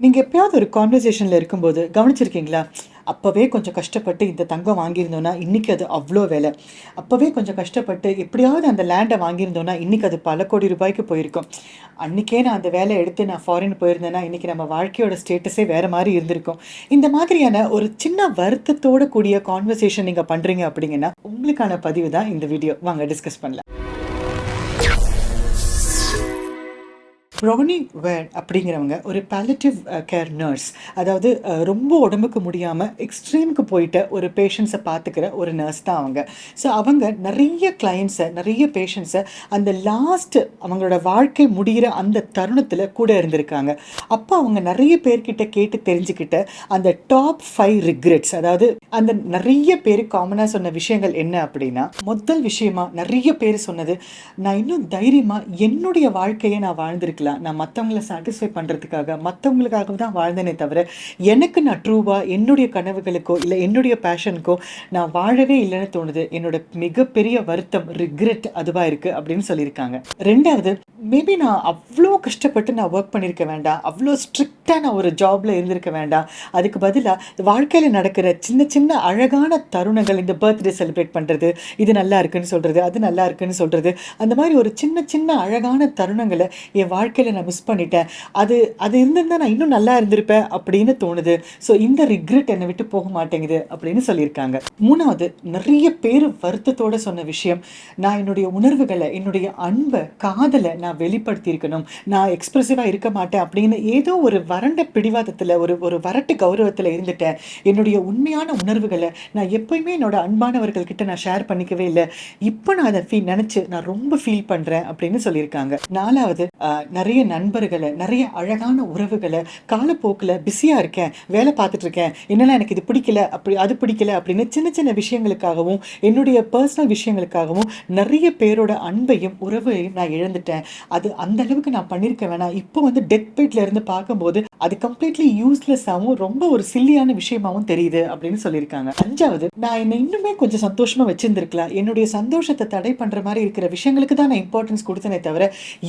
நீங்க எப்பயாவது ஒரு கான்வர்சேஷன்ல இருக்கும்போது கவனிச்சிருக்கீங்களா? அப்பவே கொஞ்சம் கஷ்டப்பட்டு இந்த தங்கம் வாங்கியிருந்தோம்னா, இன்னைக்கு அது அவ்ளோ விலை. அப்பவே கொஞ்சம் கஷ்டப்பட்டு எப்படியாவது அந்த லேண்ட வாங்கியிருந்தோம்னா, இன்னைக்கு அது பல கோடி ரூபாய்க்கு போயிருக்கும். அன்னைக்கே நான் அந்த வேலைய எடுத்து நான் ஃபாரின் போயிருந்தேன்னா, இன்னைக்கு நம்ம வாழ்க்கையோட ஸ்டேட்டஸே வேற மாரி இருந்திருக்கும். இந்த மாதிரியான ஒரு சின்ன வருத்தத்தோட கூடிய கான்வர்சேஷன் நீங்க பண்றீங்க அப்படிங்கன்னா, உங்களுக்கான பதிவு தான் இந்த வீடியோ. வாங்க டிஸ்கஸ் பண்ணலாம். ப்ரௌனி வேர் அப்படிங்கிறவங்க ஒரு பாலியேட்டிவ் கேர் நர்ஸ். அதாவது ரொம்ப உடம்புக்கு முடியாமல் எக்ஸ்ட்ரீமுக்கு போயிட்ட ஒரு பேஷண்ட்ஸை பார்த்துக்கிற ஒரு நர்ஸ் தான் அவங்க. ஸோ அவங்க நிறைய கிளைண்ட்ஸை, நிறைய பேஷண்ட்ஸை அந்த லாஸ்ட் அவங்களோட வாழ்க்கை முடிகிற அந்த தருணத்தில் கூட இருந்திருக்காங்க. அப்போ அவங்க நிறைய பேர்கிட்ட கேட்டு தெரிஞ்சுக்கிட்ட அந்த டாப் 5 ரிக்ரெட்ஸ், அதாவது அந்த நிறைய பேர் காமனாக சொன்ன விஷயங்கள் என்ன அப்படின்னா, முதல் விஷயமா நிறைய பேர் சொன்னது, நான் இன்னும் தைரியமாக என்னுடைய வாழ்க்கையை நான் வாழ்ந்திருக்கலாம். நான் மற்றவங்களை சாட்டிஸ்ஃபை பண்ணுறதுக்காக மற்றவங்களுக்காக தான் வாழ்ந்தேனே தவிர எனக்கு நான் ட்ரூவாக என்னுடைய கனவுகளுக்கோ இல்லை என்னுடைய பேஷனுக்கோ நான் வாழவே இல்லைன்னு தோணுது. என்னோட மிகப்பெரிய வருத்தம், ரிக்ரெட் அதுவாக இருக்குது அப்படின்னு சொல்லியிருக்காங்க. ரெண்டாவது, மேபி நான் அவ்வளோ கஷ்டப்பட்டு நான் ஒர்க் பண்ணியிருக்க வேண்டாம், அவ்வளோ ஸ்ட்ரிக்டாக நான் ஒரு ஜாபில் இருந்திருக்க வேண்டாம். அதுக்கு பதிலாக வாழ்க்கையில் நடக்கிற சின்ன சின்ன அழகான தருணங்கள், இந்த பர்த்டே செலிப்ரேட் பண்ணுறது, இது நல்லா இருக்குன்னு சொல்கிறது, அது நல்லா இருக்குன்னு சொல்கிறது, அந்த மாதிரி ஒரு சின்ன சின்ன அழகான தருணங்களை என் வாழ்க்கையில் நான் மிஸ் பண்ணிட்டேன். அது அது இருந்திருந்தா நான் இன்னும் நல்லா இருந்திருப்பேன் அப்படின்னு தோணுது. ஸோ இந்த ரிக்ரெட் என்னை விட்டு போக மாட்டேங்குது அப்படின்னு சொல்லியிருக்காங்க. மூணாவது, நிறைய பேர் வருத்தத்தோட சொன்ன விஷயம், நான் என்னுடைய உணர்வுகளை, என்னுடைய அன்பை, காதலை நான் வெளிப்படுத்தியிருக்கணும், நான் எக்ஸ்பிரசிவாக இருக்க மாட்டேன் அப்படின்னு ஏதோ ஒரு வறண்ட பிடிவாதத்தில், ஒரு வரட்டு கௌரவத்தில் இருந்துட்டேன். என்னுடைய உண்மையான உணர்வுகளை நான் எப்பயுமே என்னோட அன்பானவர்கள்கிட்ட நான் ஷேர் பண்ணிக்கவே இல்லை. இப்போ நான் அதை நினச்சி நான் ரொம்ப ஃபீல் பண்ணுறேன் அப்படின்னு சொல்லியிருக்காங்க. நாலாவது, நிறைய நண்பர்களை, நிறைய அழகான உறவுகளை, காலப்போக்கில் பிஸியாக இருக்கேன், வேலை பார்த்துட்டு இருக்கேன், என்னெல்லாம் எனக்கு இது பிடிக்கல, அது பிடிக்கல அப்படின்னு சின்ன சின்ன விஷயங்களுக்காகவும் என்னுடைய பர்சனல் விஷயங்களுக்காகவும் நிறைய பேரோட அன்பையும் உறவையும் நான் இழந்துட்டேன். அது அந்த அளவுக்கு நான் பண்ணியிருக்க வேணாம். இப்போ டெத் பெட்ல இருந்து பார்க்கும்போது அது கம்ப்ளீட்லி யூஸ்லெஸ்ஸாகவும் ரொம்ப ஒரு சில்லியான விஷயமாகவும் தெரியுது அப்படின்னு சொல்லியிருக்காங்க. அஞ்சாவது, நான் என்னை இன்னுமே கொஞ்சம் சந்தோஷமாக வச்சிருந்துருக்கலாம். என்னுடைய சந்தோஷத்தை தடை பண்ணுற மாதிரி இருக்கிற விஷயங்களுக்கு தான் நான் இம்பார்ட்டன்ஸ் கொடுத்தனே தவிர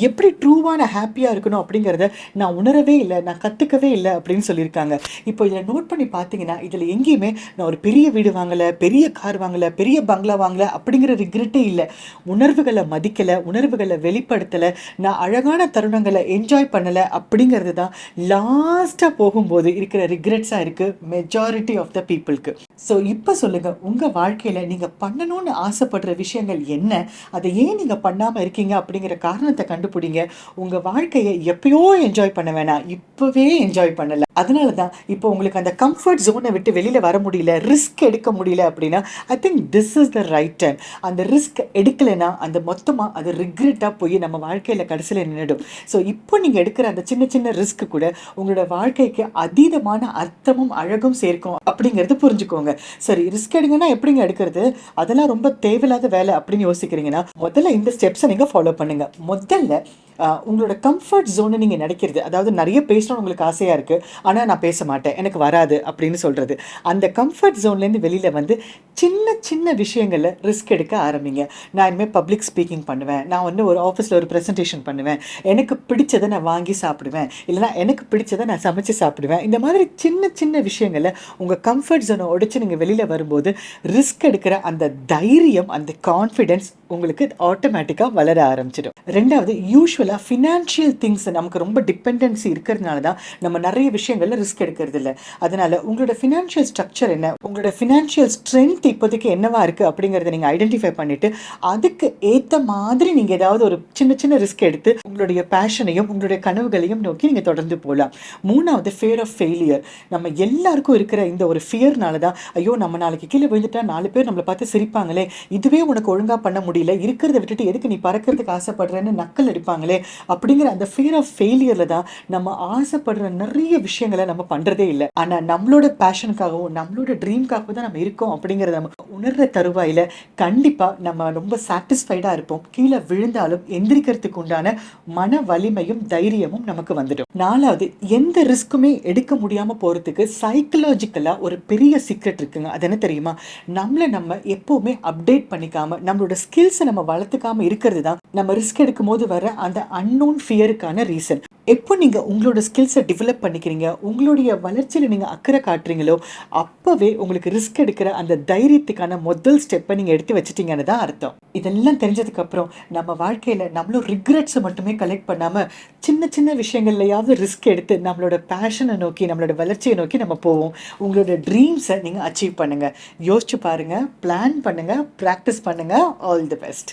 எப்படி ட்ரூவான ஹாப்பியாக இருக்கணும் அப்படிங்கிறத நான் உணரவே இல்லை, நான் கற்றுக்கவே இல்லை அப்படின்னு சொல்லியிருக்காங்க. இப்போ இதில் நோட் பண்ணி பார்த்தீங்கன்னா, இதில் எங்கேயுமே நான் ஒரு பெரிய வீடு வாங்கலை, பெரிய கார் வாங்கலை, பெரிய பங்களா வாங்கலை அப்படிங்கிற ரிக்ரெட்டே இல்லை. உணர்வுகளை மதிக்கலை, உணர்வுகளை வெளிப்படுத்தலை, நான் அழகான தருணங்களை என்ஜாய் பண்ணலை அப்படிங்கிறது தான் லாஸ்ட்டாக போகும்போது இருக்கிற ரிக்ரெட்ஸாக இருக்குது மெஜாரிட்டி ஆஃப் த பீப்புளுக்கு. ஸோ இப்போ சொல்லுங்கள், உங்கள் வாழ்க்கையில் நீங்கள் பண்ணணும்னு ஆசைப்படுற விஷயங்கள் என்ன, அதை ஏன் நீங்கள் பண்ணாமல் இருக்கீங்க அப்படிங்கிற காரணத்தை கண்டுபிடிங்க. உங்கள் வாழ்க்கையை எப்பயோ என்ஜாய் பண்ண வேணாம், இப்போவே என்ஜாய் பண்ணலை. அதனால தான் இப்போ உங்களுக்கு அந்த கம்ஃபர்ட் ஜோனை விட்டு வெளியில் வர முடியல, ரிஸ்க் எடுக்க முடியல அப்படின்னா I think this is the right time. அந்த ரிஸ்க் எடுக்கலைன்னா அந்த மொத்தமாக அது ரிக்ரெட்டாக போய் நம்ம வாழ்க்கையில் கடைசியில் நின்றுடும். ஸோ இப்போ நீங்கள் எடுக்கிற அந்த சின்ன சின்ன ரிஸ்க் கூட உங்களோட வாழ்க்கைக்கு அதீதமான அர்த்தமும் அழகும் சேர்க்கும் அப்படிங்கிறது புரிஞ்சுக்கோங்க. சரி, ரிஸ்க் எடுங்கன்னா எப்படிங்க எடுக்கிறது, அதெல்லாம் ரொம்ப தேவையில்லாத வேலை அப்படின்னு யோசிக்கிறீங்கன்னா முதல்ல இந்த ஸ்டெப்ஸை நீங்கள் ஃபாலோ பண்ணுங்க. முதல்ல உங்களோட கம்ஃபர்ட் ஜோனை நீங்கள் நினைக்கிறது, அதாவது நிறைய பேசணும்னு உங்களுக்கு ஆசையாக இருக்குது, ஆனால் நான் பேச மாட்டேன், எனக்கு வராது அப்படின்னு சொல்கிறது, அந்த கம்ஃபர்ட் ஜோன்லேருந்து வெளியில் சின்ன சின்ன விஷயங்களில் ரிஸ்க் எடுக்க ஆரம்பிங்க. நான் இனிமேல் பப்ளிக் ஸ்பீக்கிங் பண்ணுவேன், நான் ஒரு ஆஃபீஸில் ஒரு ப்ரெசன்டேஷன் பண்ணுவேன், எனக்கு பிடிச்சதை நான் வாங்கி சாப்பிடுவேன், இல்லைனா எனக்கு பிடிச்சதை நான் சமைச்சு சாப்பிடுவேன். இந்த மாதிரி சின்ன சின்ன விஷயங்களில் உங்கள் கம்ஃபர்ட் ஜோனை உடைச்சு நீங்கள் வெளியில் வரும்போது ரிஸ்க் எடுக்கிற அந்த தைரியம், அந்த கான்ஃபிடென்ஸ் உங்களுக்கு ஆட்டோமேட்டிக்காக வளர ஆரம்பிச்சிடும். ரெண்டாவது, யூஸ்வலாக ஃபினான்ஷியல் திங்ஸ் நமக்கு ரொம்ப டிபெண்டன்சி இருக்கிறதுனால தான் நம்ம நிறைய விஷயங்களில் ரிஸ்க் எடுக்கிறது இல்லை. அதனால் உங்களோட ஃபினான்ஷியல் ஸ்ட்ரக்சர் என்ன, உங்களோட ஃபினான்ஷியல் ஸ்ட்ரென்த் இப்போதைக்கு என்னவா இருக்குது அப்படிங்கிறத நீங்கள் ஐடென்டிஃபை பண்ணிவிட்டு அதுக்கு ஏற்ற மாதிரி நீங்கள் ஏதாவது ஒரு சின்ன சின்ன ரிஸ்க் எடுத்து உங்களுடைய பேஷனையும் உங்களுடைய கனவுகளையும் நோக்கி நீங்கள் தொடர்ந்து போகலாம். மூணாவது, ஃபியர் ஆஃப் ஃபெயிலியர். நம்ம எல்லாருக்கும் இருக்கிற இந்த ஒரு ஃபியர்னால தான், ஐயோ நம்ம நாளைக்கு கீழே விழுந்துட்டா 4 பேர் நம்மளை பார்த்து சிரிப்பாங்களே, இதுவே உனக்கு ஒழுங்காக பண்ண முடியல, இருக்கிறத விட்டுட்டு எதுக்கு நீ பறக்கிறதுக்கு ஆசைப்படுறேன்னு நக்கல் அடிப்பாங்களே அப்படிங்கிற அந்த ஃபியர் ஆஃப் ஃபெயிலியர்ல தான் நம்ம ஆசைப்படுற நிறைய விஷயங்களை நம்ம பண்றதே இல்லை. ஆனா நம்மளோட பேஷனுக்காகவும் நம்மளோட ட்ரீம்காகவும் தான் நம்ம இருக்கோம் அப்படிங்கறத நம்ம உணர்ற தருவாயில கண்டிப்பா நம்ம ரொம்ப சாட்டிஸ்ஃபைடா இருப்போம். கீழே விழுந்தாலும் எந்திரிக்கிறதுக்கு உண்டான மன வலிமையும் தைரியமும் நமக்கு வந்துடும். நாலாவது, எந்த ரிஸ்க்குமே எடுக்க முடியாம போறதுக்கு சைக்கலாஜிக்கலா ஒரு பெரிய சீக்ரெட் இருக்குங்க. அது என்ன தெரியுமா, நம்ம எப்பவுமே அப்டேட் பண்ணிக்காம நம்மளோட ஸ்கில்ஸை நம்ம வளர்த்துக்காம இருக்கிறது தான் நம்ம ரிஸ்க் எடுக்கும் போது வர அந்த அன்னோன் ஃபியருக்கான ரீசன். எப்போ நீங்க உங்களோட ஸ்கில்ஸை டெவலப் பண்ணிக்கிறீங்க, உங்களுடைய வளர்ச்சியில நீங்க அக்கறை காட்டுறீங்களோ, அப்பவே உங்களுக்கு ரிஸ்க் எடுக்கிற அந்த தைரியத்துக்கான முதல் ஸ்டெப்பை நீங்க எடுத்து வச்சுட்டீங்கன்னு தான் அர்த்தம். இதெல்லாம் தெரிஞ்சதுக்கப்புறம் நம்ம வாழ்க்கையில நம்மளும் ரிக்ரெட்ஸை மட்டுமே கலெக்ட் பண்ணாம, சின்ன சின்ன விஷயங்கள்லயாவது ரிஸ்க் எடுத்து நம்மளோட பேஷனை நோக்கி, நம்மளோட வளர்ச்சியை நோக்கி நம்ம போவோம். உங்களோட ட்ரீம்ஸை நீங்க அச்சீவ் பண்ணுங்க. யோசிச்சு பாருங்க, பிளான் பண்ணுங்க, பிராக்டிஸ் பண்ணுங்க. All the best.